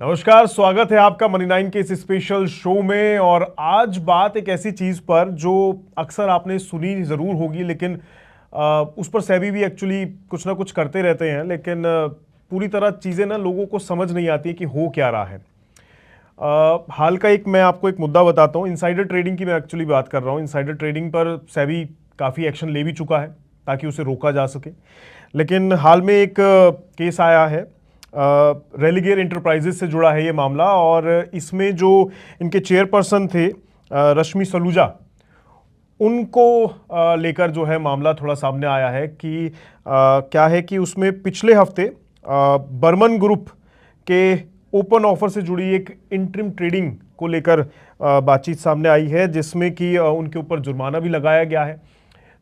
नमस्कार, स्वागत है आपका मनी 9 के इस स्पेशल शो में। और आज बात एक ऐसी चीज़ पर जो अक्सर आपने सुनी ज़रूर होगी, लेकिन उस पर सेबी भी एक्चुअली कुछ ना कुछ करते रहते हैं, लेकिन पूरी तरह चीज़ें ना लोगों को समझ नहीं आती कि हो क्या रहा है। हाल का मैं आपको एक मुद्दा बताता हूँ। इनसाइडर ट्रेडिंग की मैं एक्चुअली बात कर रहा हूँ। इनसाइडर ट्रेडिंग पर सेबी काफ़ी एक्शन ले भी चुका है ताकि उसे रोका जा सके, लेकिन हाल में एक केस आया है। रेलिगेयर इंटरप्राइजेज से जुड़ा है ये मामला, और इसमें जो इनके चेयरपर्सन थे रश्मि सलूजा, उनको लेकर जो है मामला थोड़ा सामने आया है कि क्या है कि उसमें पिछले हफ्ते बर्मन ग्रुप के ओपन ऑफर से जुड़ी एक इंटरिम ट्रेडिंग को लेकर बातचीत सामने आई है, जिसमें कि उनके ऊपर जुर्माना भी लगाया गया है।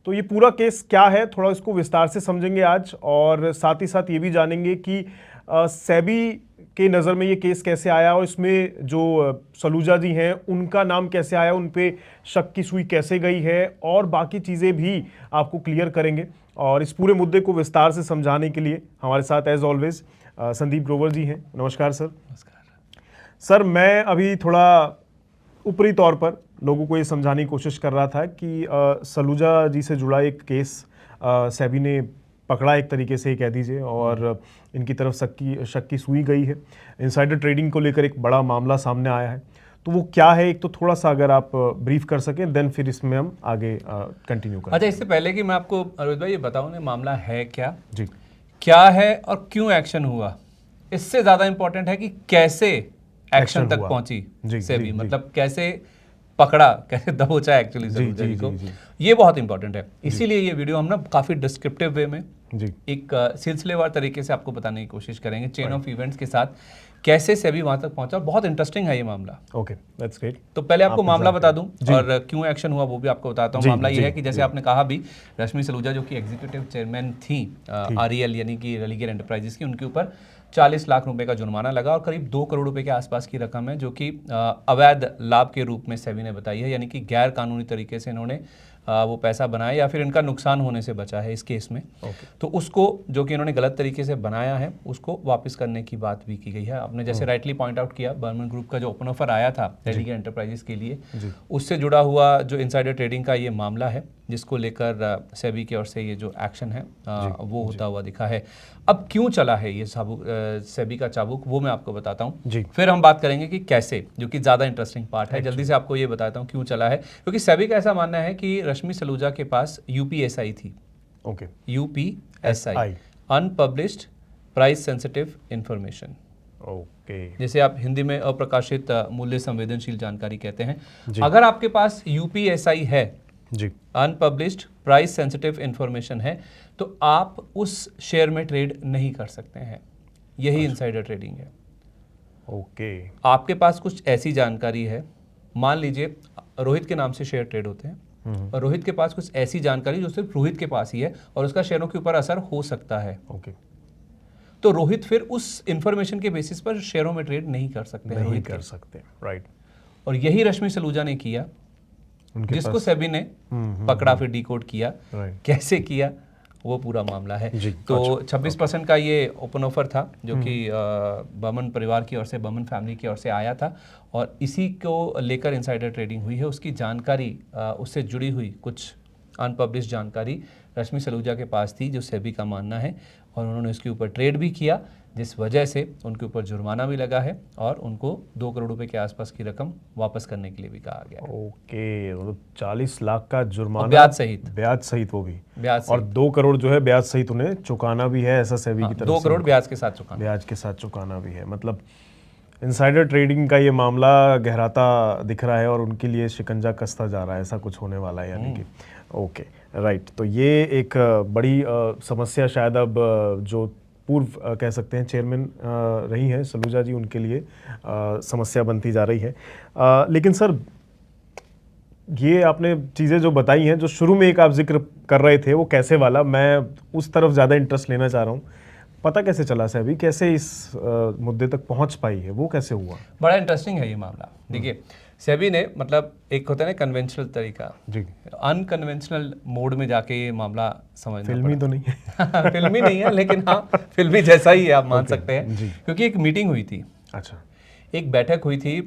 तो ये पूरा केस क्या है, थोड़ा इसको विस्तार से समझेंगे आज, और साथ ही साथ ये भी जानेंगे कि सेबी के नज़र में ये केस कैसे आया, और इसमें जो सलूजा जी हैं उनका नाम कैसे आया, उन पे शक की सुई कैसे गई है, और बाकी चीज़ें भी आपको क्लियर करेंगे। और इस पूरे मुद्दे को विस्तार से समझाने के लिए हमारे साथ एज ऑलवेज संदीप ग्रोवर जी हैं। नमस्कार सर। नमस्कार सर, मैं अभी थोड़ा ऊपरी तौर पर लोगों को ये समझाने की कोशिश कर रहा था कि सलूजा जी से जुड़ा एक केस सेबी ने पकड़ा एक तरीके से, कह दीजिए, और इनकी तरफ शक की सुई गई है। इनसाइडर ट्रेडिंग को लेकर एक बड़ा मामला सामने आया है, तो वो क्या है एक तो थोड़ा सा अगर आप ब्रीफ कर सकें, देन फिर इसमें हम आगे कंटिन्यू करें। अच्छा, इससे पहले कि मैं आपको रोहित भाई ये बताऊं ना मामला है क्या, जी, क्या है और क्यों एक्शन हुआ, इससे ज़्यादा इंपॉर्टेंट है कि कैसे एक्शन तक पहुंची सेबी, मतलब कैसे पकड़ा, कैसे दबोचा एक्चुअली सलूजा जी को, ये बहुत इंपॉर्टेंट है। इसीलिए ये वीडियो हम ना काफ़ी डिस्क्रिप्टिव वे में एक सिलसिलेवार तरीके से आपको बताने की कोशिश करेंगे, चेन ऑफ इवेंट्स के साथ कैसे सेबी वहां तक पहुंचा। बहुत इंटरेस्टिंग है ये मामला। Okay, that's great. तो पहले आपको मामला बता दूं और क्यों एक्शन हुआ वो भी आपको बताता हूं। मामला ये है कि जैसे आपने कहा भी, रश्मि सलूजा जो कि एग्जीक्यूटिव चेयरमैन थी आरईएल यानी कि रेलिगेयर एंटरप्राइजेस की, उनके ऊपर 40 लाख रुपए का जुर्माना लगा और करीब 2 करोड़ रुपए के आसपास की रकम है जो कि अवैध लाभ के रूप में सेबी ने बताई है, यानी कि गैर कानूनी तरीके से इन्होंने वो पैसा बनाया या फिर इनका नुकसान होने से बचा है इस केस में। तो उसको जो कि इन्होंने गलत तरीके से बनाया है उसको वापस करने की बात भी की गई है। आपने जैसे राइटली पॉइंट आउट किया, बर्मन ग्रुप का जो ओपन ऑफर आया था रेलिगेयर एंटरप्राइजेस के लिए, उससे जुड़ा हुआ जो इनसाइडर ट्रेडिंग का ये मामला है, जिसको लेकर सेबी की ओर से ये जो एक्शन है वो होता हुआ दिखा है। अब क्यों चला है ये सेबी का चाबुक, वो मैं आपको बताता हूँ, फिर हम बात करेंगे कि कैसे, जो कि ज़्यादा इंटरेस्टिंग पार्ट है। जल्दी से आपको ये बताता हूँ क्यों चला है, क्योंकि सेबी का ऐसा मानना है कि रश्मि सलूजा के पास यूपीएसआई थी। UPSI, unpublished price sensitive information. जैसे आप हिंदी में अप्रकाशित मूल्य संवेदनशील जानकारी कहते हैं। अगर आपके पास यूपीएसआई है, अनपब्लिश्ड प्राइस सेंसिटिव इंफॉर्मेशन है, तो आप उस शेयर में ट्रेड नहीं कर सकते हैं। यही इनसाइडर ट्रेडिंग है। आपके पास कुछ ऐसी जानकारी है, मान लीजिए रोहित के नाम से शेयर ट्रेड होते हैं, और रोहित के पास कुछ ऐसी जानकारी जो सिर्फ रोहित के पास ही है और उसका शेयरों के ऊपर असर हो सकता है। तो रोहित फिर उस इंफॉर्मेशन के बेसिस पर शेयरों में ट्रेड नहीं कर सकते, राइट। और यही रश्मि सलूजा ने किया, जिसको सेबी ने पकड़ा, फिर डिकोड किया। कैसे किया वो पूरा मामला है। तो 26% का ये ओपन ऑफर था जो कि बर्मन परिवार की ओर से, बर्मन फैमिली की ओर से आया था, और इसी को लेकर इनसाइडर ट्रेडिंग हुई है। उसकी जानकारी, उससे जुड़ी हुई कुछ अनपब्लिश्ड जानकारी रश्मि सलूजा के पास थी, जो सेबी का मानना है, और उन्होंने उसके ऊपर ट्रेड भी किया, जिस वजह से उनके ऊपर जुर्माना भी लगा है और उनको 2 करोड़ रुपए के आसपास की रकम वापस करने के लिए भी कहा गया है। 40 लाख का जुर्माना, ब्याज सहित वो भी, और 2 करोड़ जो है ब्याज सहित उन्हें चुकाना भी है, ऐसा सेबी की तरफ से 2 करोड़ ब्याज के साथ चुकाना भी है। मतलब इनसाइडर ट्रेडिंग का ये मामला गहराता दिख रहा है और उनके लिए शिकंजा कसता जा रहा है, ऐसा कुछ होने वाला है, यानी कि राइट। तो ये एक बड़ी समस्या शायद अब जो पूर्व कह सकते हैं चेयरमैन रही हैं सलूजा जी, उनके लिए समस्या बनती जा रही है। लेकिन सर, ये आपने चीज़ें जो बताई हैं, जो शुरू में एक आप जिक्र कर रहे थे, वो कैसे वाला, मैं उस तरफ ज़्यादा इंटरेस्ट लेना चाह रहा हूँ। पता कैसे चला सेबी कैसे इस मुद्दे तक पहुँच पाई है, वो कैसे हुआ? बड़ा इंटरेस्टिंग है ये मामला। देखिए, सेबी ने, मतलब एक होता है ना कन्वेंशनल तरीका, अनकन्वेंशनल मोड में जाके ये मामला समझना। फिल्मी तो नहीं है फिल्मी नहीं है, लेकिन हाँ फिल्मी जैसा ही है, आप मान सकते हैं। क्योंकि एक मीटिंग हुई थी अच्छा, एक बैठक हुई थी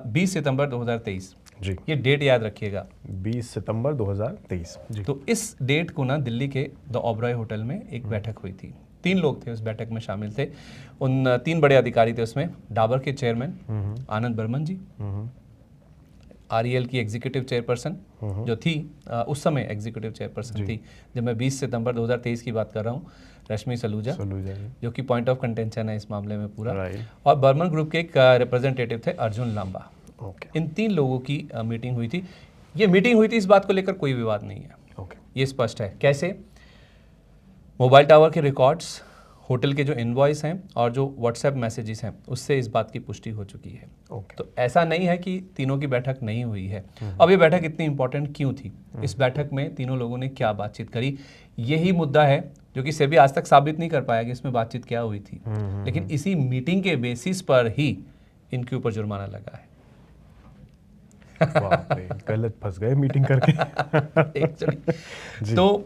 20 सितंबर 2023 जी, ये डेट याद रखिएगा, 20 सितंबर 2023 जी। तो इस डेट को ना दिल्ली के द ओबरॉय होटल में एक बैठक हुई थी। 3 लोग थे उस बैठक में शामिल थे। उन 3 बड़े अधिकारी थे उसमें, डाबर के चेयरमैन आनंद बर्मन जी, आरईएल की एग्जीक्यूटिव चेयरपर्सन जो थी उस समय एग्जीक्यूटिव चेयरपर्सन थी, जब मैं 20 सितंबर 2023 की बात कर रहा हूँ, रश्मि सलूजा जो कि पॉइंट ऑफ कंटेंशन है इस मामले में पूरा, और बर्मन ग्रुप के एक रिप्रेजेंटेटिव थे अर्जुन लांबा। इन 3 लोगों की मीटिंग हुई थी। ये मीटिंग हुई थी, इस बात को लेकर कोई विवाद नहीं है, ये स्पष्ट है। कैसे? मोबाइल टावर के रिकॉर्ड्स, होटल के जो इनवॉइस हैं और जो व्हाट्सएप मैसेजेस हैं, उससे इस बात की पुष्टि हो चुकी है। तो ऐसा नहीं है कि तीनों की बैठक नहीं हुई है। अब ये बैठक इतनी इंपॉर्टेंट क्यों थी? इस बैठक में तीनों लोगों ने क्या बातचीत करी, यही मुद्दा है जो कि सेबी आज तक साबित नहीं कर पाया कि इसमें बातचीत क्या हुई थी। लेकिन इसी मीटिंग के बेसिस पर ही इनके ऊपर जुर्माना लगा है। गलत फंस गए मीटिंग करके। तो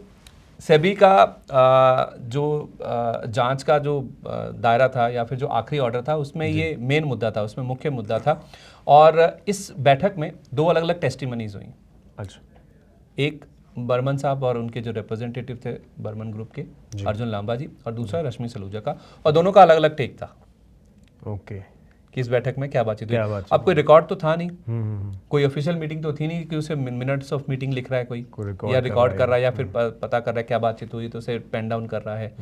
सेबी का जो जांच का जो दायरा था या फिर जो आखिरी ऑर्डर था, उसमें ये मेन मुद्दा था, उसमें मुख्य मुद्दा था। और इस बैठक में 2 अलग अलग टेस्टिमनीज हुई। अच्छा, एक बर्मन साहब और उनके जो रिप्रेजेंटेटिव थे बर्मन ग्रुप के, अर्जुन लांबा जी, और दूसरा रश्मि सलूजा का, और दोनों का अलग अलग टेक था। कि इस बैठक में क्या बातचीत हुई। अब कोई रिकॉर्ड तो था नहीं, कोई ऑफिशियल मीटिंग तो थी नहीं कि उसे मिनट्स ऑफ मीटिंग लिख रहा है कोई या रिकॉर्ड कर रहा है या फिर पता कर रहा है क्या बातचीत हुई, तो उसे पेन डाउन कर रहा है।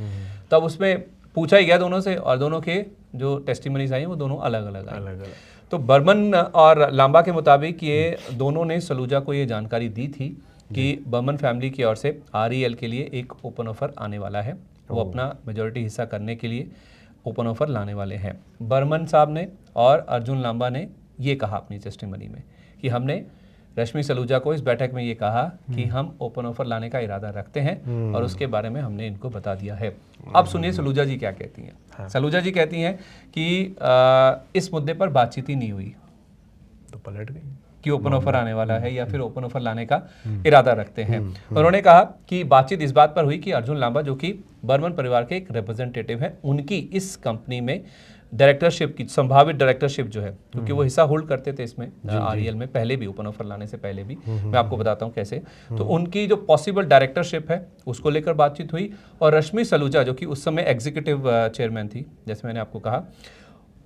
तब उसमें पूछा ही गया दोनों से, और दोनों के जो टेस्टिमनीज आई वो दोनों अलग अलग आई। तो बर्मन और लांबा के मुताबिक ये दोनों ने सलूजा को ये जानकारी दी थी कि बर्मन फैमिली की ओर से आरईएल के लिए एक ओपन ऑफर आने वाला है, वो अपना मेजॉरिटी हिस्सा करने के लिए ओपन ऑफर लाने वाले हैं। बर्मन साहब ने और अर्जुन लांबा ने ये कहा अपनी टेस्टिमनी में कि हमने रश्मि सलूजा को इस बैठक में ये कहा कि हम ओपन ऑफर लाने का इरादा रखते हैं और उसके बारे में हमने इनको बता दिया है। अब सुनिए सलूजा जी क्या कहती हैं। हाँ। सलूजा जी कहती हैं कि इस मुद्दे पर बातचीत ही नहीं हुई, तो पलट गई कि ओपन ऑफर आने वाला है या फिर ओपन ऑफर लाने का इरादा रखते हैं। उन्होंने कहा कि बातचीत इस बात पर हुई कि अर्जुन लांबा जो कि बर्मन परिवार के एक रिप्रेजेंटेटिव हैं, उनकी इस कंपनी में डायरेक्टरशिप की संभावित डायरेक्टरशिप जो है, क्योंकि वो हिस्सा होल्ड करते थे इसमें आरईएल में पहले भी, ओपन ऑफर लाने से पहले भी, मैं आपको बताता हूँ कैसे। तो उनकी जो पॉसिबल डायरेक्टरशिप है उसको लेकर बातचीत हुई। और रश्मि सलूजा जो कि उस समय एग्जीक्यूटिव चेयरमैन थी, जैसे मैंने आपको कहा,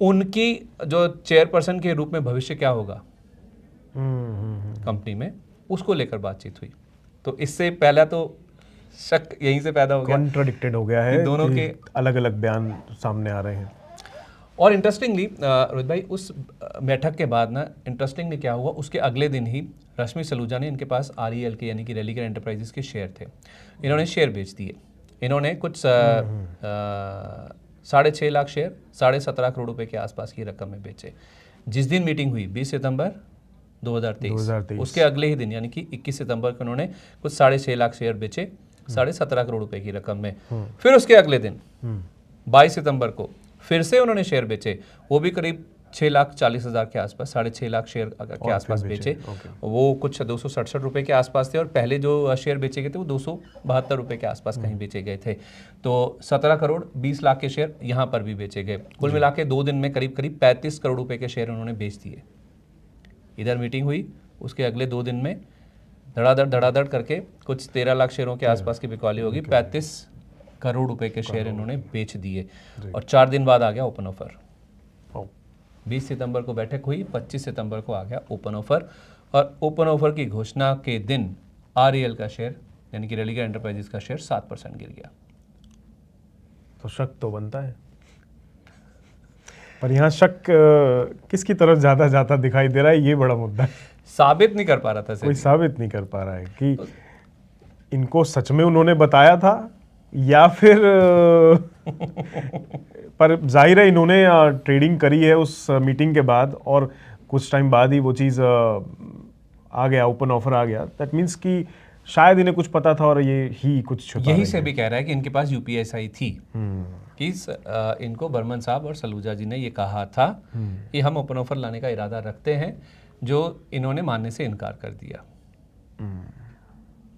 उनकी जो चेयरपर्सन के रूप में भविष्य क्या होगा कंपनी में, उसको लेकर बातचीत हुई। तो इससे पहला तो शक यहीं से पैदा हो गया, कॉन्ट्राडिक्टेड हो गया है, दोनों के अलग अलग बयान सामने आ रहे हैं। और इंटरेस्टिंगली रोहित भाई, उस बैठक के बाद ना इंटरेस्टिंगली क्या हुआ, उसके अगले दिन ही रश्मि सलूजा ने, इनके पास आरईएल के यानी कि रेलिगेयर एंटरप्राइजेस के शेयर थे, इन्होंने शेयर बेच दिए। इन्होंने कुछ 6.5 लाख शेयर 17.5 करोड़ रुपए के आसपास की रकम में बेचे। जिस दिन मीटिंग हुई 20 सितंबर 2023, उसके अगले ही दिन यानी कि 21 सितंबर को उन्होंने कुछ 6.5 लाख शेयर बेचे 17.5 करोड़ रुपए की रकम में। फिर उसके अगले दिन 22 सितंबर को फिर से उन्होंने शेयर बेचे, वो भी करीब 6,40,000 के आसपास, 6.5 लाख शेयर के आसपास बेचे। वो कुछ 267 रुपए के आसपास थे, और पहले जो शेयर बेचे गए थे वो 272 रुपए के आसपास कहीं बेचे गए थे। तो 17 करोड़ 20 लाख के शेयर यहाँ पर भी बेचे गए। कुल मिला के 2 दिन में करीब 35 करोड़ रुपए के शेयर उन्होंने बेच दिए। इधर मीटिंग हुई, उसके अगले 2 दिन में धड़ाधड़ करके कुछ 13 लाख शेयरों के आसपास की बिकवाली होगी, 35 करोड़ रुपए के शेयर इन्होंने बेच दिए। और 4 दिन बाद आ गया ओपन ऑफर। 20 सितंबर को बैठक हुई, 25 सितंबर को आ गया ओपन ऑफर। और ओपन ऑफर की घोषणा के दिन आरईएल का शेयर यानी कि रेलिगेयर एंटरप्राइजेस का शेयर 7% गिर गया। तो शक तो बनता है, पर यहाँ शक किसकी तरफ ज्यादा जाता दिखाई दे रहा है, ये बड़ा मुद्दा है। साबित नहीं कर पा रहा था, कोई साबित नहीं कर पा रहा है कि इनको सच में उन्होंने बताया था या फिर पर जाहिर है इन्होंने ट्रेडिंग करी है उस मीटिंग के बाद, और कुछ टाइम बाद ही वो चीज़ आ गया, ओपन ऑफर आ गया। दैट मीन्स कि शायद इन्हें कुछ पता था और ये ही कुछ छुपा, यही से भी कह रहा है कि इनके पास यूपीएसआई थी कि इनको बर्मन साहब और सलूजा जी ने ये कहा था कि हम ओपन ऑफर लाने का इरादा रखते हैं, जो इन्होंने मानने से इनकार कर दिया।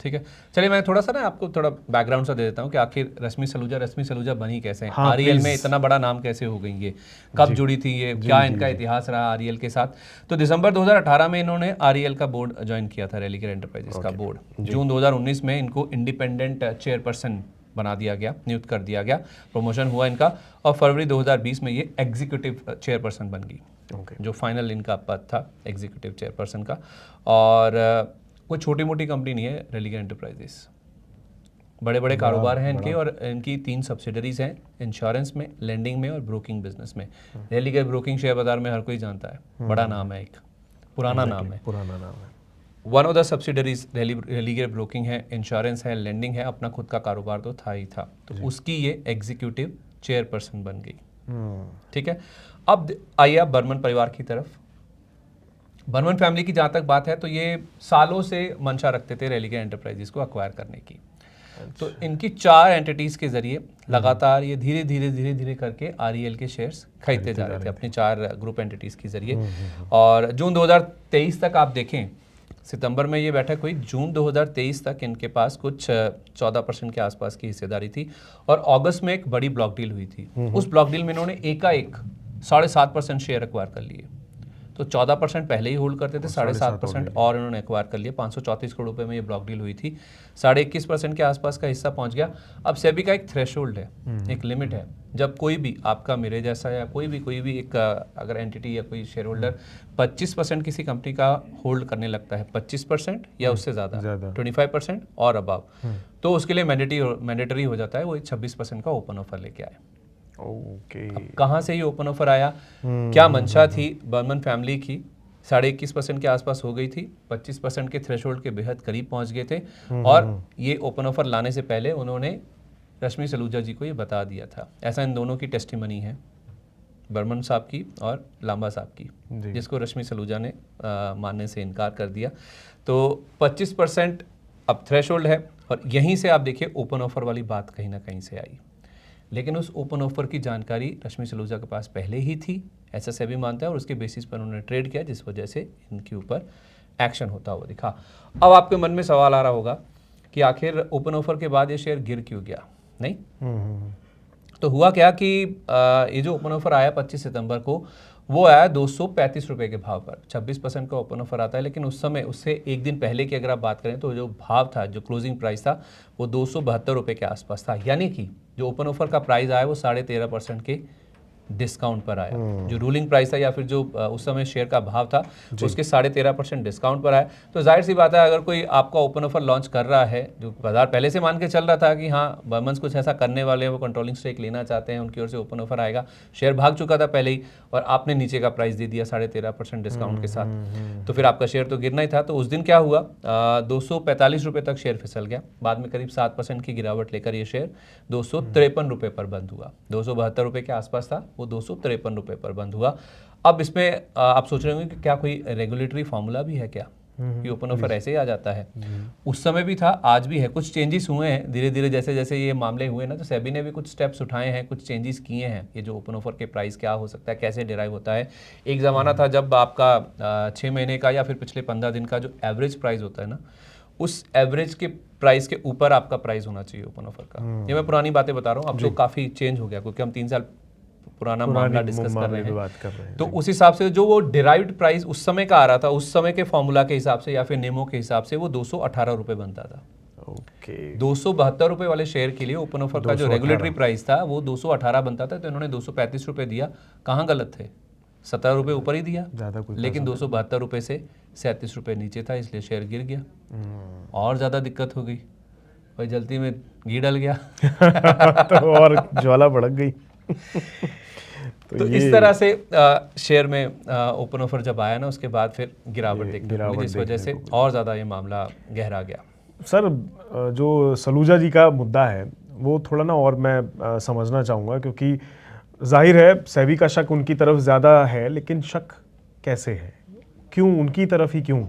ठीक है, चलिए मैं थोड़ा सा ना आपको थोड़ा बैकग्राउंड सा दे देता हूँ कि आखिर रश्मि सलूजा बनी कैसे, आरईएल में इतना बड़ा नाम कैसे हो गई, ये कब जुड़ी थी, ये क्या इनका इतिहास रहा आरईएल के साथ। तो दिसंबर 2018 में इन्होंने आरईएल का बोर्ड ज्वाइन किया था, रेलिगेयर एंटरप्राइजेस का बोर्ड। जून 2019 में इनको इंडिपेंडेंट चेयरपर्सन बना दिया गया, नियुक्त कर दिया गया, प्रमोशन हुआ इनका, और फरवरी 2020 में ये एग्जीक्यूटिव चेयरपर्सन बन गई, जो फाइनल इनका पद था एग्जीक्यूटिव चेयरपर्सन का। और कोई छोटी मोटी कंपनी नहीं है रेलिगेयर एंटरप्राइजेस, बड़े बड़े कारोबार हैं इनके, और इनकी 3 सब्सिडरीज हैं, इंश्योरेंस में, लेंडिंग में और ब्रोकिंग बिजनेस में। रेलिगेयर ब्रोकिंग शेयर बाजार में हर कोई जानता है, बड़ा नाम है, एक पुराना नाम है। One of the subsidiaries Religare broking है, इंश्योरेंस है, लेंडिंग है, अपना खुद का कारोबार तो था ही था, तो उसकी ये एग्जीक्यूटिव चेयरपर्सन बन गई। ठीक है, अब आइए आप बर्मन परिवार की तरफ। बर्मन फैमिली की जहाँ तक बात है तो ये सालों से मंशा रखते थे रेलिगेयर एंटरप्राइजेस को अक्वायर करने की। तो इनकी 4 एंटिटीज़ के जरिए लगातार ये धीरे धीरे करके आरईएल के शेयर्स खरीदते जा रहे थे अपनी 4 ग्रुप एंटिटीज़ के जरिए। और जून 2023 तक आप देखें, सितंबर में ये बैठक हुई, जून 2023 तक इनके पास कुछ 14% के आसपास की हिस्सेदारी थी, और अगस्त में एक बड़ी ब्लॉक डील हुई थी। उस ब्लॉक डील में इन्होंने एकाएक 7.5% शेयर एक्वायर कर लिए। तो 14% पहले ही होल्ड करते थे, 7.5% और इन्होंने एक्वायर कर लिया। 534 करोड़ रुपए में ये ब्लॉक डील हुई थी, 21.5% के आसपास का हिस्सा पहुंच गया। अब सेबी का एक थ्रेशोल्ड है, एक लिमिट है, जब कोई भी आपका मेरे जैसा या कोई भी एक अगर एंटिटी या कोई शेयर होल्डर 25% किसी कंपनी का होल्ड करने लगता है, 25% या उससे ज़्यादा 25% और अबव, तो उसके लिए मैंडेटरी हो जाता है वो 26% का ओपन ऑफर लेके आए। अब कहाँ से ये ओपन ऑफर आया, क्या मंशा थी बर्मन फैमिली की? 21.5% के आसपास हो गई थी, 25% के थ्रेशोल्ड के बेहद करीब पहुंच गए थे, और ये ओपन ऑफर लाने से पहले उन्होंने रश्मि सलूजा जी को ये बता दिया था। ऐसा इन दोनों की टेस्टिमनी है, बर्मन साहब की और लांबा साहब की, जिसको रश्मि सलूजा ने मानने से इनकार कर दिया। तो 25% अब थ्रेशोल्ड है, और यहीं से आप देखिए ओपन ऑफर वाली बात कहीं ना कहीं से आई। लेकिन उस ओपन ऑफर की जानकारी रश्मि सलूजा के पास पहले ही थी, ऐसा सेबी मानता है, और उसके बेसिस पर उन्होंने ट्रेड किया, जिस वजह से इनके ऊपर एक्शन होता हुआ दिखा। अब आपके मन में सवाल आ रहा होगा कि आखिर ओपन ऑफर के बाद ये शेयर गिर क्यों गया? नहीं, तो हुआ क्या कि ये जो ओपन ऑफर आया 25 सितंबर को, वो आया 235 रुपये के भाव पर। 26% का ओपन ऑफर आता है, लेकिन उस समय उससे एक दिन पहले की अगर आप बात करें तो जो भाव था, जो क्लोजिंग प्राइस था, वो 272 रुपये के आसपास था। यानी कि जो ओपन ऑफर का प्राइस आया वो 13.5% के डिस्काउंट पर आया। जो रूलिंग प्राइस था या फिर जो उस समय शेयर का भाव था उसके 13.5% डिस्काउंट पर आया। तो जाहिर सी बात है, अगर कोई आपका ओपन ऑफर लॉन्च कर रहा है, जो बाजार पहले से मान के चल रहा था कि हाँ बर्मन्स कुछ ऐसा करने वाले हैं, वो कंट्रोलिंग स्टेक लेना चाहते हैं, उनकी ओर से ओपन ऑफर आएगा, शेयर भाग चुका था पहले ही, और आपने नीचे का प्राइस दे दिया 13.5% डिस्काउंट के साथ, तो फिर आपका शेयर तो गिरना ही था। तो उस दिन क्या हुआ, 245 रुपये तक शेयर फिसल गया। बाद में करीब 7% की गिरावट लेकर ये शेयर 253 रुपये पर बंद हुआ। 272 रुपये के आसपास था, वो 253 रुपये पर बंद हुआ। अब इसमें आप सोच रहे होंगे कि क्या कोई रेगुलेटरी फॉर्मूला भी है क्या कि ओपन ऑफर ऐसे ही आ जाता है? उस समय भी था, आज भी है। कुछ चेंजेस हुए हैं धीरे धीरे, जैसे जैसे ये मामले हुए ना, तो सेबी ने भी कुछ स्टेप्स उठाए हैं, कुछ चेंजेस किए हैं। ये जो ओपन ऑफर के प्राइस क्या हो सकता है, कैसे डिराइव होता है। एक ज़माना था जब आपका 6 महीने का या फिर पिछले 15 दिन का जो एवरेज प्राइस होता है ना, उस एवरेज के प्राइस के ऊपर आपका प्राइस होना चाहिए ओपन ऑफर का। ये मैं पुरानी बातें बता रहा हूँ, अब तो काफ़ी चेंज हो गया, क्योंकि हम 3 साल पुराना मामला डिस्कस कर रहे हैं। तो उस हिसाब से जो वो डिराइव्ड प्राइस उस समय का आ रहा था, उस समय के फॉर्मूला के हिसाब से या फिर नियमों के हिसाब से वो 218 रुपये बनता था। 272 रुपये वाले शेयर के लिए ओपन ऑफर का जो रेगुलेटरी प्राइस था वो 218 बनता था। तो इन्होंने 235 रुपये दिया। कहाँ गलत थे? 17 रुपये ऊपर ही दिया, लेकिन 272 रुपये से 37 रुपये नीचे था, इसलिए शेयर गिर गया। और ज़्यादा दिक्कत हो गई भाई, जल्दी में घी डल गया तो और ज्वाला भड़क गई। तो इस तरह से शेयर में ओपन ऑफर जब आया ना, उसके बाद फिर गिरावट देखने को मिली, जिस वजह से और ज़्यादा ये मामला गहरा गया। सर, जो सलूजा जी का मुद्दा है वो थोड़ा ना और मैं समझना चाहूँगा, क्योंकि जाहिर है सेबी का शक उनकी तरफ ज़्यादा है, लेकिन शक कैसे है, क्यों उनकी तरफ ही क्यों?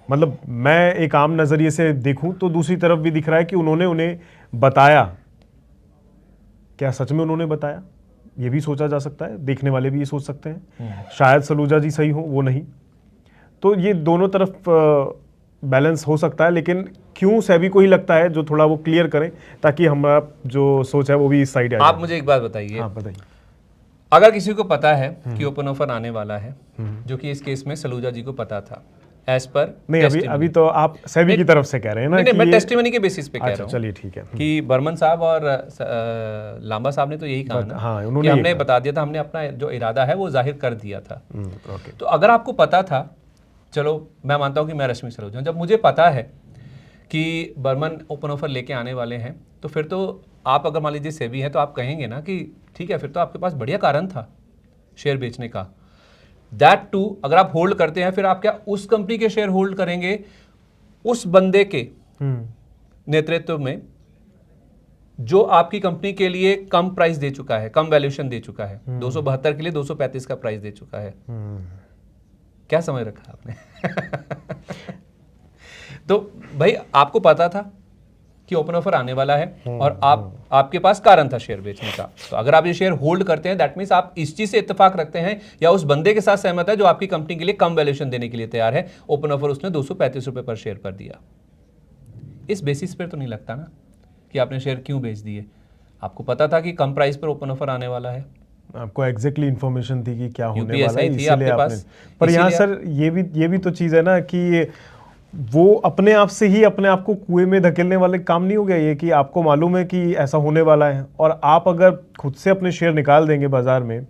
मतलब मैं एक आम नज़रिए से देखूं तो दूसरी तरफ भी दिख रहा है कि उन्होंने उन्हें बताया। क्या सच में उन्होंने बताया? ये भी सोचा जा सकता है, देखने वाले भी ये सोच सकते हैं। शायद सलूजा जी सही हो, वो नहीं। तो ये दोनों तरफ बैलेंस हो सकता है, लेकिन क्यों सेबी को ही लगता है, जो थोड़ा वो क्लियर करें ताकि हमारा जो सोच है वो भी इस साइड आ जाए। आप मुझे एक बात बताइए, हाँ बताइए। अगर किसी को पता है कि ओपन ऑफर आने वाला है, जो कि इस केस में सलूजा जी को पता था, एज पर नहीं, अभी तो आप सेबी की तरफ से कह रहे हैं ना? नहीं, मैं टेस्टिमनी के बेसिस पे कह रहा हूँ। चलिए ठीक है। कि बर्मन साहब और लांबा साहब ने तो यही कहा ना, हाँ, कि उन्होंने हमने बता दिया था, हमने अपना जो इरादा है वो जाहिर कर दिया था। ओके। तो अगर आपको पता था, चलो मैं मानता हूँ कि मैं रश्मि सलूजा, जब मुझे पता है कि बर्मन ओपन ऑफर लेके आने वाले हैं, तो फिर तो आप अगर मान लीजिए सेबी है तो आप कहेंगे ना कि ठीक है, फिर तो आपके पास बढ़िया कारण था शेयर बेचने का। दैट टू, अगर आप होल्ड करते हैं, फिर आप क्या उस कंपनी के शेयर होल्ड करेंगे उस बंदे के नेतृत्व में जो आपकी कंपनी के लिए कम प्राइस दे चुका है, कम वैल्यूएशन दे चुका है, 272 के लिए 235 का प्राइस दे चुका है। क्या समझ रखा आपने? तो भाई आपको पता था कि ओपन ऑफर आने वाला है और आपके पास कारण था शेयर बेचने का। तो अगर आप ये शेयर होल्ड करते हैं, दैट मींस आप इस चीज से इत्तेफाक रखते हैं या उस बंदे के साथ सहमत है जो आपकी कंपनी के लिए कम वैल्यूएशन देने के लिए तैयार है। ओपन ऑफर उसने 235 रुपए पर शेयर पर दिया। इस बेसिस पर तो नहीं लगता ना कि आपने शेयर क्यों बेच दिए। आपको पता था कि कम प्राइस पर ओपन ऑफर आने वाला है, आपको एग्जैक्टली इन्फॉर्मेशन थी कि क्या होने वाला है, थी इसीलिए आपके आपने। पास। पर यहाँ सर ये भी तो चीज़ है ना कि वो अपने आप से ही अपने आप को कुएं में धकेलने वाले काम नहीं हो गया ये, कि आपको मालूम है कि ऐसा होने वाला है और आप अगर खुद से अपने शेयर निकाल देंगे बाजार में,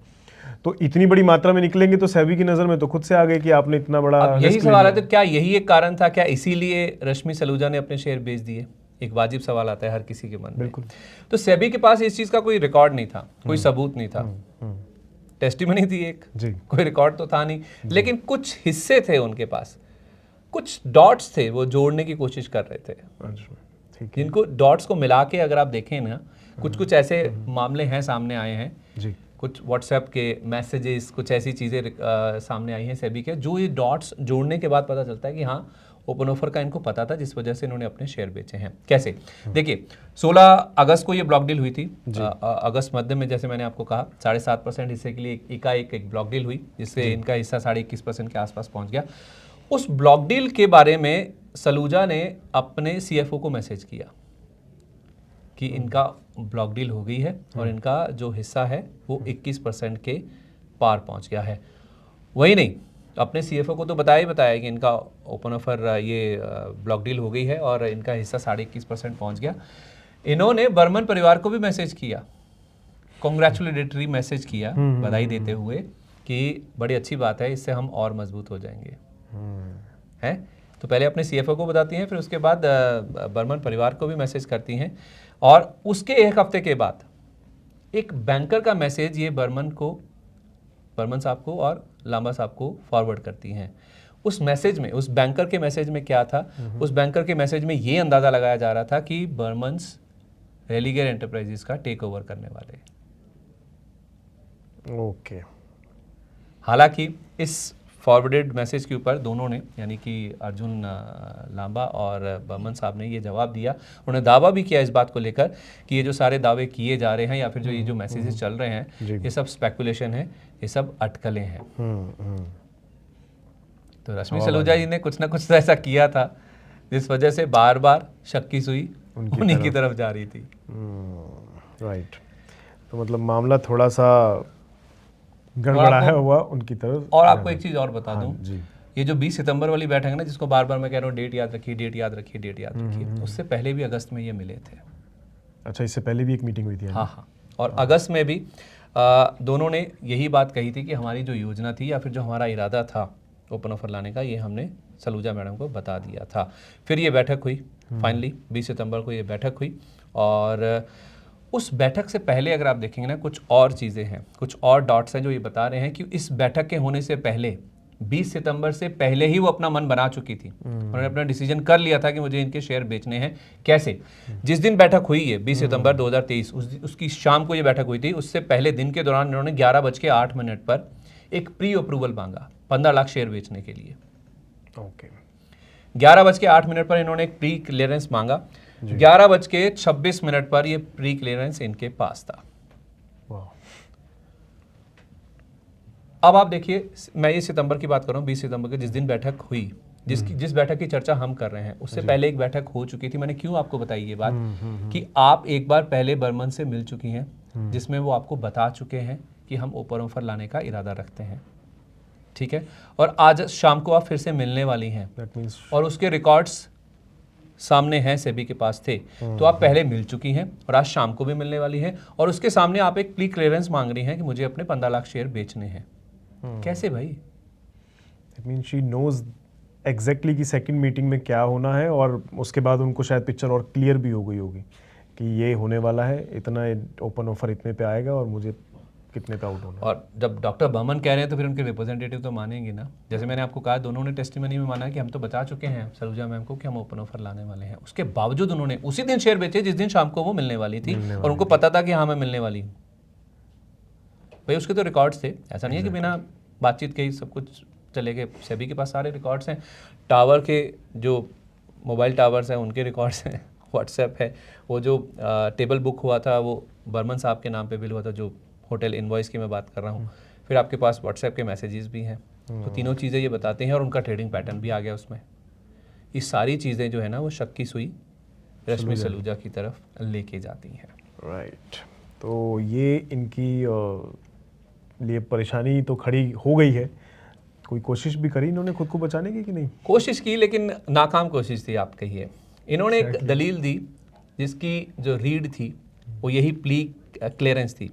तो इतनी बड़ी मात्रा में निकलेंगे तो सेबी की नज़र में तो खुद से आ गए कि आपने इतना बड़ा। अब यही सवाल है, तो क्या यही एक कारण था? क्या इसीलिए रश्मि सलूजा ने अपने शेयर बेच दिए? एक वाजिब सवाल आता है हर किसी के मन में। बिल्कुल। तो सेबी के पास इस चीज का कोई रिकॉर्ड नहीं था, कोई सबूत नहीं था, टेस्टिमनी थी एक जी, कोई रिकॉर्ड तो था नहीं, लेकिन कुछ हिस्से थे उनके पास, कुछ डॉट्स थे, वो जोड़ने की कोशिश कर रहे थे। ठीक है। जिनको डॉट्स को मिला के अगर आप देखें ना, कुछ ऐसे मामले हैं सामने आए हैं जी, कुछ व्हाट्सएप के मैसेजेस, कुछ ऐसी चीज़ें सामने आई हैं सेबी के, जो ये डॉट्स जोड़ने के बाद पता चलता है कि हाँ, ओपन ऑफर का इनको पता था, जिस वजह से इन्होंने अपने शेयर बेचे हैं। कैसे? देखिए, 16 अगस्त को ये ब्लॉक डील हुई थी। अगस्त मध्य में, जैसे मैंने आपको कहा, 7.5% हिस्से के लिए एक ब्लॉक डील हुई, जिससे इनका हिस्सा 21.5% के आसपास पहुंच गया। उस ब्लॉक डील के बारे में सलूजा ने अपने सीएफओ को मैसेज किया कि इनका ब्लॉक डील हो गई है और इनका जो हिस्सा है वो 21% के पार पहुंच गया है। वही नहीं, अपने सीएफओ को तो बताया कि इनका ओपन ऑफर ये ब्लॉक डील हो गई है और इनका हिस्सा 21.5% पहुंच गया। इन्होंने बर्मन परिवार को भी मैसेज किया, कॉन्ग्रेचुलेटरी मैसेज किया, बधाई देते हुए कि बड़ी अच्छी बात है, इससे हम और मजबूत हो जाएंगे। है तो पहले अपने सीएफओ को बताती हैं, फिर उसके बाद बर्मन परिवार को भी मैसेज करती हैं, और उसके एक हफ्ते के बाद एक बैंकर का मैसेज ये बर्मन साहब को और लांबा साहब को फॉरवर्ड करती हैं। उस मैसेज में, उस बैंकर के मैसेज में क्या था? उस बैंकर के मैसेज में ये अंदाजा लगाया जा रहा था कि बर्मन्स रेलिगेयर एंटरप्राइजेस का टेक ओवर करने वाले। ओके। हालांकि इस फॉरवर्डेड मैसेज के ऊपर दोनों ने, यानी कि अर्जुन लांबा और बर्मन साहब ने ये जवाब दिया। उन्होंने दावा भी किया इस बात को लेकर कि ये जो सारे दावे किए जा रहे हैं या फिर जो ये जो मैसेजेस चल रहे हैं, ये सब स्पेकुलेशन है, ये सब अटकलें हैं। तो रश्मि सलूजा जी ने कुछ ना कुछ ऐसा किया था जिस वजह से बार बार शक की सुई उन्हीं की तरफ जा रही थी। राइट। तो मतलब मामला थोड़ा सा गड़बड़ाया हुआ उनकी तरफ। और आपको एक चीज़ और बता दूं, जी, ये जो 20 सितंबर वाली बैठक है ना, जिसको बार बार मैं कह रहा हूँ डेट याद रखिए, उससे पहले भी अगस्त में ये मिले थे। अच्छा, इससे पहले भी एक मीटिंग हुई थी? हाँ। और अगस्त में भी दोनों ने यही बात कही थी कि हमारी जो योजना थी या फिर जो हमारा इरादा था ओपन ऑफर लाने का, ये हमने सलूजा मैडम को बता दिया था। फिर ये बैठक हुई, फाइनली 20 सितंबर को ये बैठक हुई, और उस बैठक से पहले अगर आप देखेंगे ना, कुछ और चीज़ें हैं, कुछ और डॉट्स हैं जो ये बता रहे हैं कि इस बैठक के होने से पहले 20 सितंबर से पहले ही वो अपना मन बना चुकी थी। उन्होंने अपना डिसीजन कर लिया था कि मुझे इनके शेयर बेचने हैं। कैसे? जिस दिन बैठक हुई है 20 सितंबर 2023, उसकी शाम को ये बैठक हुई थी। उससे पहले दिन के दौरान इन्होंने 11:08 पर एक प्री अप्रूवल मांगा 15 लाख शेयर बेचने के लिए। ओके। 11:08 पर इन्होंने एक प्री क्लियरेंस मांगा। 11:26 पर ये प्री क्लियरेंस इनके पास था। अब आप देखिए, मैं ये सितंबर की बात कर रहा हूँ, 20 सितंबर के जिस दिन बैठक हुई, जिस बैठक की चर्चा हम कर रहे हैं उससे पहले एक बैठक हो चुकी थी। मैंने क्यों आपको बताई ये बात कि आप एक बार पहले बर्मन से मिल चुकी हैं, जिसमें वो आपको बता चुके हैं कि हम ओपन ऑफर लाने का इरादा रखते हैं, ठीक है। और आज शाम को आप फिर से मिलने वाली हैं और उसके रिकॉर्ड्स सामने हैं, सेबी के पास थे, तो आप पहले मिल चुकी हैं और आज शाम को भी मिलने वाली हैं और उसके सामने आप एक प्री क्लियरेंस मांग रही हैं कि मुझे अपने 15 लाख शेयर बेचने हैं। कैसे भाई? That means she knows exactly कि सेकंड मीटिंग में क्या होना है और उसके बाद उनको शायद पिक्चर और क्लियर भी हो गई होगी कि ये होने वाला है, इतना ओपन ऑफर इतने पे आएगा और मुझे कितने पे आउट होना है। और जब डॉक्टर बर्मन कह रहे हैं तो फिर उनके रिप्रेजेंटेटिव तो मानेंगे ना। जैसे मैंने आपको कहा, दोनों ने टेस्टिमनी में माना कि हम तो बता चुके हैं सलूजा मैम को कि हम ओपन ऑफर लाने वाले हैं, उसके बावजूद उन्होंने उसी दिन शेयर बेचे जिस दिन शाम को वो मिलने वाली थी और उनको पता था कि हाँ मैं मिलने वाली हूँ। भाई उसके तो रिकॉर्ड्स थे, ऐसा नहीं है कि बिना बातचीत के ही सब कुछ चले गए। सेबी के पास सारे रिकॉर्ड्स हैं, टावर के जो मोबाइल टावर्स हैं उनके रिकॉर्ड्स हैं, व्हाट्सएप है, वो जो टेबल बुक हुआ था वो बर्मन साहब के नाम पे बिल हुआ था, जो होटल इनवॉइस की मैं बात कर रहा हूँ। फिर आपके पास व्हाट्सएप के मैसेजेस भी हैं, तो तीनों चीज़ें ये बताते हैं और उनका ट्रेडिंग पैटर्न भी आ गया उसमें। ये सारी चीज़ें जो है ना वो शक की सुई रश्मि सलूजा की तरफ लेके जाती हैं। राइट, तो ये इनकी लिए परेशानी तो खड़ी हो गई है। कोई कोशिश भी करी इन्होंने खुद को बचाने की कि नहीं? कोशिश की, लेकिन नाकाम कोशिश थी आप कहिए। इन्होंने एक दलील दी जिसकी जो रीड थी वो यही प्ली क्लियरेंस थी।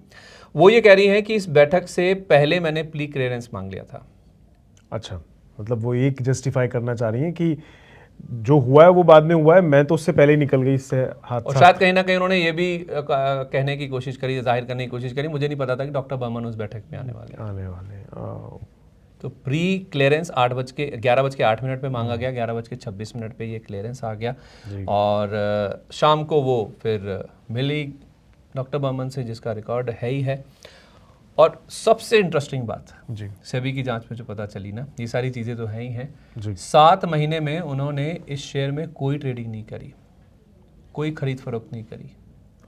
वो ये कह रही हैं कि इस बैठक से पहले मैंने प्ली क्लियरेंस मांग लिया था। अच्छा, मतलब वो एक जस्टिफाई करना चाह रही हैं कि जो हुआ है वो बाद में हुआ है, मैं तो उससे पहले ही निकल गई इससे हाथ। और शायद कहीं ना कहीं उन्होंने ये भी कहने की कोशिश करी, जाहिर करने की कोशिश करी, मुझे नहीं पता था कि डॉक्टर बर्मन उस बैठक में आने वाले। तो प्री क्लियरेंस 11:08 पे मांगा गया, 11:26 पे ये क्लियरेंस आ गया और शाम को वो फिर मिली डॉक्टर बर्मन से, जिसका रिकॉर्ड है ही है। और सबसे इंटरेस्टिंग बात जी, सेबी की जांच में जो पता चली ना, ये सारी चीज़ें तो हैं ही हैं, 7 महीने में उन्होंने इस शेयर में कोई ट्रेडिंग नहीं करी, कोई खरीद फरोख्त नहीं करी।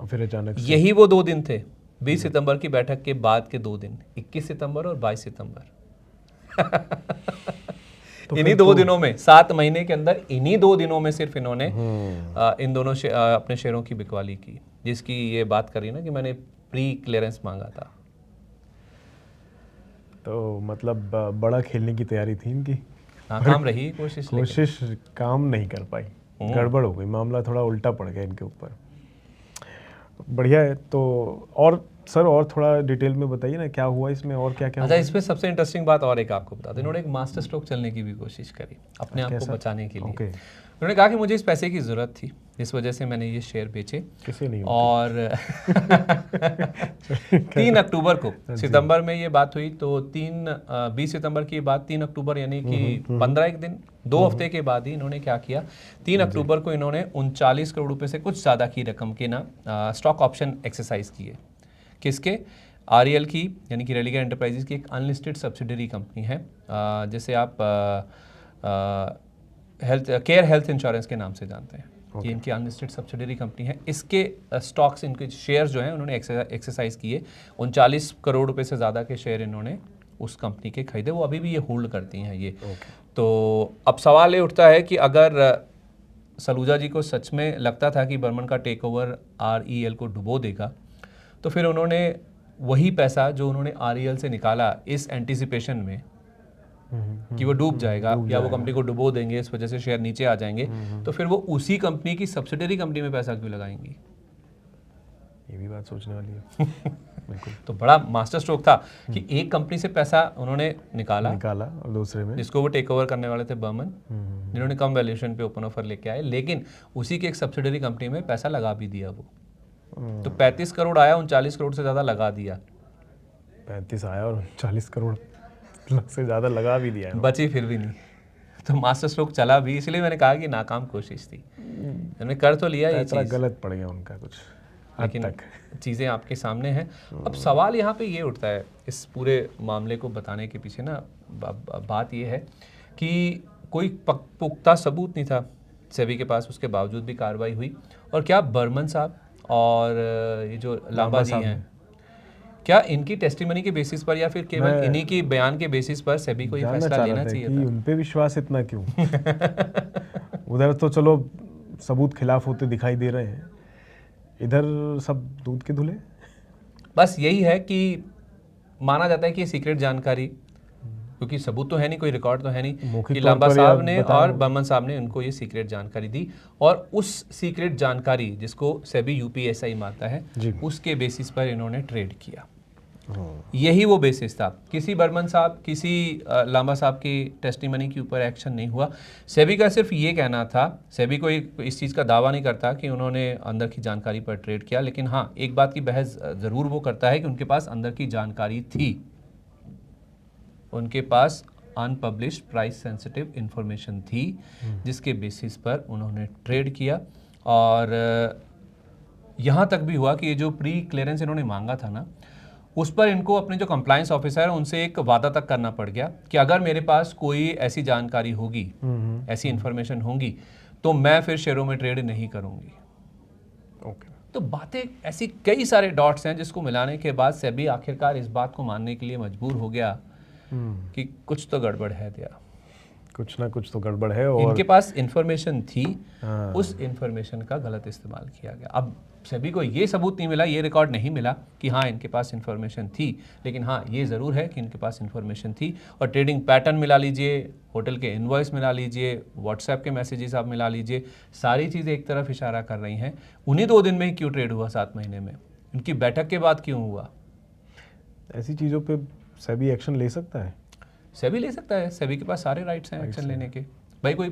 और फिर अचानक यही वो 2 दिन थे, 20 सितंबर की बैठक के बाद के 2 दिन, 21 सितंबर और 22 सितंबर। तो इन्हीं 2 दिनों में, 7 महीने के अंदर इन्हीं 2 दिनों में सिर्फ इन्होंने इन दोनों अपने शेयरों की बिकवाली की, जिसकी ये बात करी ना कि मैंने प्री क्लियरेंस मांगा था। तो मतलब बड़ा खेलने की तैयारी थी इनकी, नाकाम रही कोशिश काम नहीं कर पाई, गड़बड़ हो गई, मामला थोड़ा उल्टा पड़ गया इनके ऊपर। बढ़िया है। तो और सर और थोड़ा डिटेल में बताइए ना क्या हुआ इसमें और क्या क्या। अच्छा, इसमें सबसे इंटरेस्टिंग बात और एक आपको बता दूं, इन्होंने एक मास्टर स्ट्रोक चलने की भी कोशिश करी अपने आप को बचाने के लिए। उन्होंने कहा कि मुझे इस पैसे की ज़रूरत थी, इस वजह से मैंने ये शेयर बेचे। किसे नहीं और 3 अक्टूबर को, सितंबर में ये बात हुई, तो 20 सितंबर की बात, 3 अक्टूबर यानी कि 15 एक दिन, 2 हफ्ते के बाद ही इन्होंने क्या किया, 3 अक्टूबर को इन्होंने 39 करोड़ रुपए से कुछ ज़्यादा की रकम के ना स्टॉक ऑप्शन एक्सरसाइज किए। किसके? आरईएल की, यानी कि रेलिगेयर एंटरप्राइजेज की एक अनलिस्टेड सब्सिडरी कंपनी है, जैसे आप हेल्थ इंश्योरेंस के नाम से जानते हैं कि इनकी अनलिस्टेड सब्सिडरी कंपनी है। इसके स्टॉक्स, इनके शेयर्स जो हैं उन्होंने एक्सरसाइज किए। 39 करोड़ रुपए से ज़्यादा के शेयर इन्होंने उस कंपनी के खरीदे, वो अभी भी ये होल्ड करती हैं ये। तो अब सवाल ये उठता है कि अगर सलूजा जी को सच में लगता था कि बर्मन का टेक ओवर आरईएल को डुबो देगा, तो फिर उन्होंने वही पैसा जो उन्होंने आरईएल से निकाला इस एंटिसिपेशन में कि वो डूब जाएगा या वो कंपनी को डुबो देंगे, इस वजह से शेयर नीचे आ जाएंगे, तो फिर वो उसी कंपनी की सब्सिडरी कंपनी में पैसा क्यों लगाएंगी? ये भी बात सोचने वाली है। बिल्कुल। तो बड़ा मास्टर स्ट्रोक था कि एक कंपनी से पैसा उन्होंने निकाला और दूसरे में, जिसको वो टेक ओवर करने वाले थे बर्मन, जिन्होंने कम वैल्यूएशन पे ओपन ऑफर लेके आए, लेकिन उसी की एक सब्सिडरी कंपनी में पैसा लगा भी दिया वो। तो 35 करोड़ आया, 39 करोड़ से ज़्यादा लगा दिया। 35 आया और 40 करोड़ से ज़्यादा लगा भी दिया, बची फिर भी नहीं। तो मास्टर स्ट्रोक चला भी, इसलिए मैंने कहा कि नाकाम कोशिश थी, उन्होंने कर तो लिया ये चीज़, गलत पड़ गया उनका कुछ, लेकिन चीज़ें आपके सामने हैं। अब सवाल यहाँ पे ये उठता है इस पूरे मामले को बताने के पीछे ना, बात ये है कि कोई पुख्ता सबूत नहीं था सेबी के पास, उसके बावजूद भी कार्रवाई हुई। और क्या बर्मन साहब और ये जो लांबा जी हैं, क्या इनकी टेस्टिमनी के बेसिस पर या फिर केवल इन्हीं की बयान के बेसिस पर सेबी को ये फैसला लेना चाहिए था? उन पे विश्वास इतना क्यों? उधर तो चलो सबूत खिलाफ होते दिखाई दे रहे हैं, इधर सब दूध के धुले। बस यही है कि माना जाता है कि ये सीक्रेट जानकारी, क्योंकि सबूत तो है नहीं, कोई रिकॉर्ड तो है नहीं, कि लांबा साहब ने और बर्मन साहब ने उनको ये सीक्रेट जानकारी दी, और उस सीक्रेट जानकारी जिसको सेबी यूपीएसआई मानता है उसके बेसिस पर इन्होंने ट्रेड किया। यही वो बेसिस था। किसी बर्मन साहब, किसी लांबा साहब की टेस्टिमनी के ऊपर एक्शन नहीं हुआ। सेबी का सिर्फ ये कहना था, सेबी कोई इस चीज़ का दावा नहीं करता कि उन्होंने अंदर की जानकारी पर ट्रेड किया, लेकिन हाँ एक बात की बहस ज़रूर वो करता है कि उनके पास अंदर की जानकारी थी, उनके पास अनपब्लिश्ड प्राइस सेंसिटिव इंफॉर्मेशन थी जिसके बेसिस पर उन्होंने ट्रेड किया। और यहाँ तक भी हुआ कि ये जो प्री क्लियरेंस इन्होंने मांगा था ना, उस पर इनको अपने जो कंप्लायंस ऑफिसर है उनसे एक वादा तक करना पड़ गया कि अगर मेरे पास कोई ऐसी जानकारी होगी, ऐसी इंफॉर्मेशन होगी, तो मैं फिर शेयरों में ट्रेड नहीं करूंगी। तो बातें ऐसी कई सारे डॉट्स हैं जिसको मिलाने के बाद सेबी आखिरकार इस बात को मानने के लिए मजबूर हो गया कि कुछ तो गड़बड़ है दिया, कुछ ना कुछ तो गड़बड़ है। और इनके पास इंफॉर्मेशन थी, उस इंफॉर्मेशन का गलत इस्तेमाल किया गया। अब सभी को ये सबूत नहीं मिला, ये रिकॉर्ड नहीं मिला कि हाँ इनके पास इंफॉर्मेशन थी, लेकिन हाँ ये ज़रूर है कि इनके पास इंफॉर्मेशन थी। और ट्रेडिंग पैटर्न मिला लीजिए, होटल के इनवॉइस मिला लीजिए, व्हाट्सएप के मैसेजेस आप मिला लीजिए, सारी चीज़ें एक तरफ इशारा कर रही हैं। उन्हीं 2 दिन में ही क्यों ट्रेड हुआ, 7 महीने में? इनकी बैठक के बाद क्यों हुआ? ऐसी चीज़ों पर सेबी एक्शन ले सकता है? सेबी ले सकता है, सेबी के पास सारे राइट्स हैं एक्शन लेने के। भाई कोई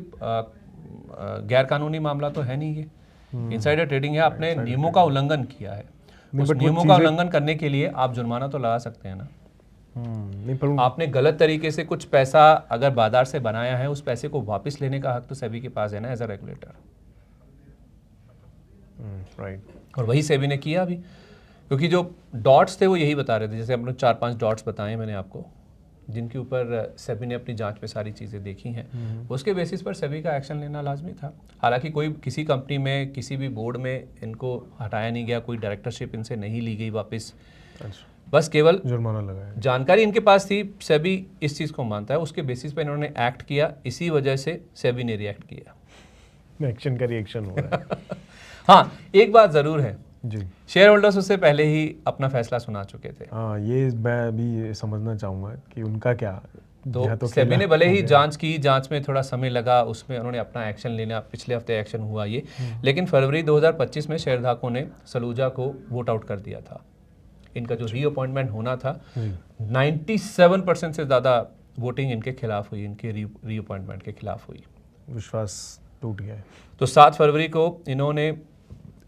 गैर कानूनी मामला तो है नहीं, ये इनसाइडर ट्रेडिंग है, आपने नियमों का उल्लंघन किया है। उस नियमों का उल्लंघन करने के लिए आप जुर्माना तो लगा सकते हैं ना। नहीं, पर आपने गलत तरीके से कुछ पैसा अगर बाजार से बनाया है, उस पैसे को वापस लेने का हक तो सेबी के पास है ना, एज अ रेगुलेटर। राइट। और वही सेबी ने किया भी, क्योंकि जो डॉट्स थे वो यही बता रहे थे, जैसे हमने 4-5 डॉट्स बताए मैंने आपको, जिनके ऊपर सेबी ने अपनी जांच में सारी चीज़ें देखी हैं, उसके बेसिस पर सेबी का एक्शन लेना लाजमी था। हालांकि कोई किसी कंपनी में, किसी भी बोर्ड में इनको हटाया नहीं गया, कोई डायरेक्टरशिप इनसे नहीं ली गई वापस। बस केवल जुर्माना लगाया, जानकारी इनके पास थी, सेबी इस चीज़ को मानता है, उसके बेसिस पर इन्होंने एक्ट किया, इसी वजह से सेबी ने रिएक्ट किया। एक्शन का रिएक्शन हो रहा है। हाँ एक बात ज़रूर है जी, शेयर होल्डर्स उससे पहले ही अपना फैसला सुना चुके थे। हाँ ये मैं भी समझना चाहूँगा कि उनका क्या। तो सेबी ने भले ही जांच की, जांच में थोड़ा समय लगा, उसमें उन्होंने अपना एक्शन लेना, पिछले हफ्ते एक्शन हुआ ये, लेकिन फरवरी 2025 में शेयरधारकों ने सलूजा को वोट आउट कर दिया था। इनका जो रीअपॉइंटमेंट होना था, 97% से ज़्यादा वोटिंग इनके खिलाफ हुई, इनके रीअपॉइंटमेंट के खिलाफ हुई। विश्वास टूट गया। तो 7 फरवरी को इन्होंने,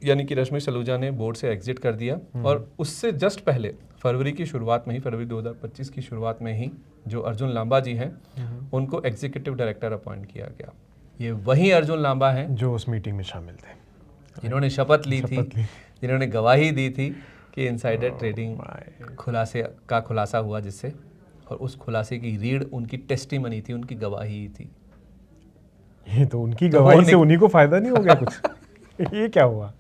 यानी कि रश्मि सलूजा ने बोर्ड से एग्जिट कर दिया, और उससे जस्ट पहले फरवरी की शुरुआत में ही, फरवरी 2025 की शुरुआत में ही जो अर्जुन लांबा जी हैं उनको एग्जीक्यूटिव डायरेक्टर अपॉइंट किया गया। ये वही अर्जुन लांबा हैं जो उस मीटिंग में शामिल थे, जिन्होंने शपथ ली थी, जिन्होंने गवाही दी थी कि इनसाइडर ट्रेडिंग का खुलासा हुआ जिससे, और उस खुलासे की रीढ़ उनकी टेस्टिमनी थी, उनकी गवाही थी। ये तो उनकी गवाही से उन्हीं को फायदा नहीं हो गया कुछ? ये क्या हुआ?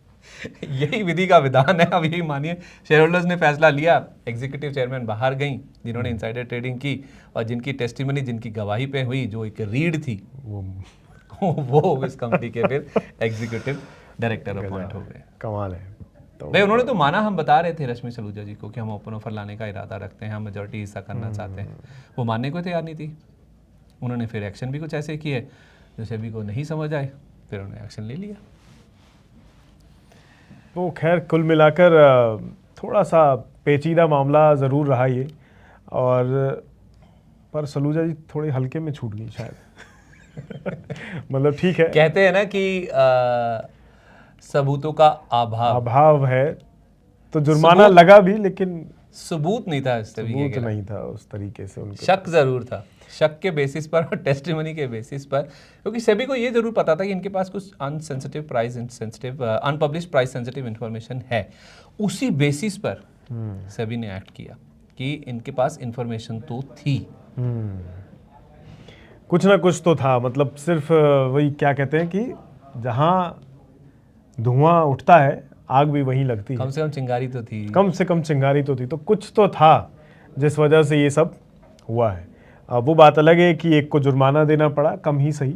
यही विधि का विधान है। अब यही मानिए, शेयर होल्डर्स ने फैसला लिया, एग्जीक्यूटिव चेयरमैन बाहर गई जिन्होंने इनसाइडर ट्रेडिंग की, और जिनकी टेस्टिमनी, जिनकी गवाही पे हुई, जो एक रीड थी, वो इस कंपनी के फिर एग्जीक्यूटिव डायरेक्टर अपॉइंट हो गए। कमाल है। तो भाई उन्होंने तो माना, हम बता रहे थे रश्मि सलूजा जी को कि हम ओपन ऑफर लाने का इरादा रखते हैं, हम मेजॉरिटी हिस्सा करना चाहते हैं, वो मानने को तैयार नहीं थी। उन्होंने फिर एक्शन भी कुछ ऐसे किए जो सेबी को नहीं समझ आए, फिर उन्होंने एक्शन ले लिया। तो खैर कुल मिलाकर थोड़ा सा पेचीदा मामला ज़रूर रहा ये, और पर सलूजा जी थोड़ी हल्के में छूट गई शायद। मतलब ठीक है, कहते हैं ना कि सबूतों का अभाव है, तो जुर्माना लगा भी, लेकिन सबूत नहीं था, इस तरीके सबूत नहीं था उस तरीके से। उनके शक जरूर था, शक के बेसिस पर और टेस्टिमनी के बेसिस पर, क्योंकि सेबी को ये जरूर पता था कि इनके पास कुछ अनपब्लिश्ड प्राइस सेंसिटिव इंफॉर्मेशन है। उसी बेसिस पर सेबी ने एक्ट किया कि इनके पास इंफॉर्मेशन तो थी, कुछ ना कुछ तो था। मतलब सिर्फ वही क्या कहते हैं कि जहां धुआं उठता है आग भी वहीं लगती है। कम से कम चिंगारी तो थी। कम से कम चिंगारी तो थी, तो कुछ तो था जिस वजह से ये सब हुआ है। अब वो बात अलग है कि एक को जुर्माना देना पड़ा, कम ही सही,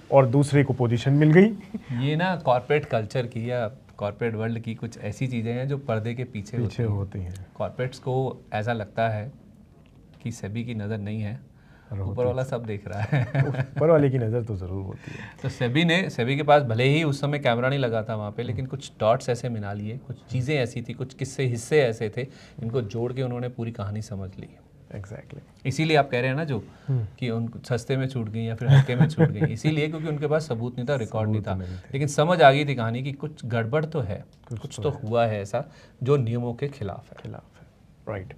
और दूसरे को पोजीशन मिल गई। ये ना कॉर्पोरेट कल्चर की या कॉर्पोरेट वर्ल्ड की कुछ ऐसी चीज़ें हैं जो पर्दे के पीछे होती हैं। कॉर्पोरेट्स को ऐसा लगता है कि सेबी की नज़र नहीं है, ऊपर वाला सब देख रहा है। ऊपर वाले की नज़र तो ज़रूर होती है। तो सेबी के पास भले ही उस समय कैमरा नहीं लगा था वहाँ पे, लेकिन कुछ डॉट्स ऐसे मिला लिए, कुछ चीज़ें ऐसी थी, कुछ किस्से हिस्से ऐसे थे, इनको जोड़ के उन्होंने पूरी कहानी समझ ली। एग्जैक्टली। इसीलिए आप कह रहे हैं ना जो कि उन सस्ते में छूट गई या फिर हल्के में छूट गई, इसीलिए क्योंकि उनके पास सबूत नहीं था, रिकॉर्ड नहीं था, लेकिन समझ आ गई थी कहानी की कुछ गड़बड़ तो है, कुछ तो हुआ है ऐसा जो नियमों के खिलाफ है। राइट।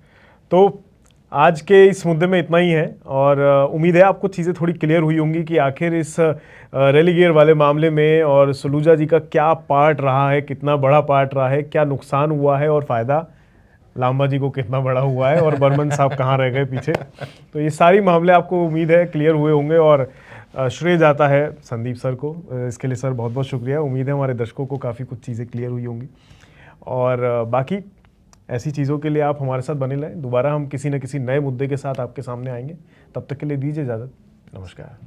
तो आज के इस मुद्दे में इतना ही है, और उम्मीद है आपको चीज़ें थोड़ी क्लियर हुई होंगी कि आखिर इस रेलीगेयर वाले मामले में और सलूजा जी का क्या पार्ट रहा है, कितना बड़ा पार्ट रहा है, क्या नुकसान हुआ है और फ़ायदा लांबा जी को कितना बड़ा हुआ है, और बर्मन साहब कहाँ रह गए पीछे। तो ये सारी मामले आपको उम्मीद है क्लियर हुए होंगे, और श्रेय जाता है संदीप सर को। इसके लिए सर बहुत बहुत शुक्रिया। उम्मीद है हमारे दर्शकों को काफ़ी कुछ चीज़ें क्लियर हुई होंगी, और बाकी ऐसी चीज़ों के लिए आप हमारे साथ बने रहें। दोबारा हम किसी न किसी नए मुद्दे के साथ आपके सामने आएंगे। तब तक के लिए दीजिए इजाज़त। नमस्कार।